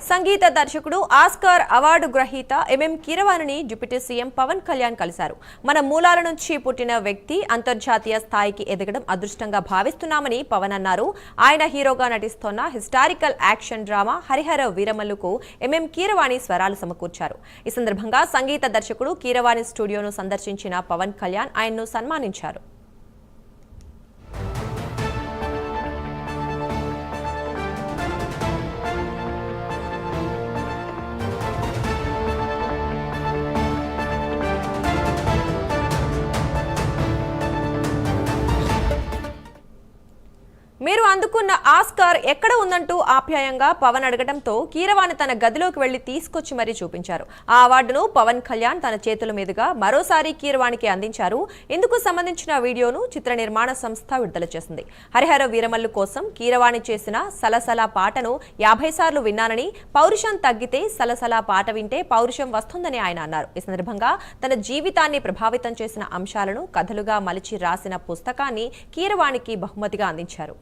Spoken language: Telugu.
సంగీత దర్శకుడు ఆస్కార్ అవార్డు గ్రహీత ఎంఎం కీరవాణిని డిప్యూటీ సీఎం పవన్ కళ్యాణ్ కలిశారు. మన మూలాల నుంచి పుట్టిన వ్యక్తి అంతర్జాతీయ స్థాయికి ఎదగడం అదృష్టంగా భావిస్తున్నామని పవన్ అన్నారు. ఆయన హీరోగా నటిస్తోన్న హిస్టారికల్ యాక్షన్ డ్రామా హరిహర వీరమల్లుకు ఎంఎం కీరవాణి స్వరాలు సమకూర్చారు. ఈ సందర్భంగా సంగీత దర్శకుడు కీరవాణి స్టూడియోను సందర్శించిన పవన్ కళ్యాణ్ ఆయన్ను సన్మానించారు. మీరు అందుకున్న ఆస్కార్ ఎక్కడ ఉందంటూ ఆప్యాయంగా పవన్ అడగడంతో కీరవాణి తన గదిలోకి వెళ్లి తీసుకొచ్చి మరీ చూపించారు. ఆ అవార్డును పవన్ కళ్యాణ్ తన చేతుల మీదుగా మరోసారి కీరవాణికి అందించారు. ఇందుకు సంబంధించిన వీడియోను చిత్ర నిర్మాణ సంస్థ విడుదల చేసింది. హరిహర వీరమల్లు కోసం కీరవాణి చేసిన సలసల పాటను 50 సార్లు విన్నానని, పౌరుషం తగ్గితే సలసల పాట వింటే పౌరుషం వస్తుందని ఆయన అన్నారు. ఈ సందర్భంగా తన జీవితాన్ని ప్రభావితం చేసిన అంశాలను కథలుగా మలిచి రాసిన పుస్తకాన్ని కీరవాణికి బహుమతిగా అందించారు.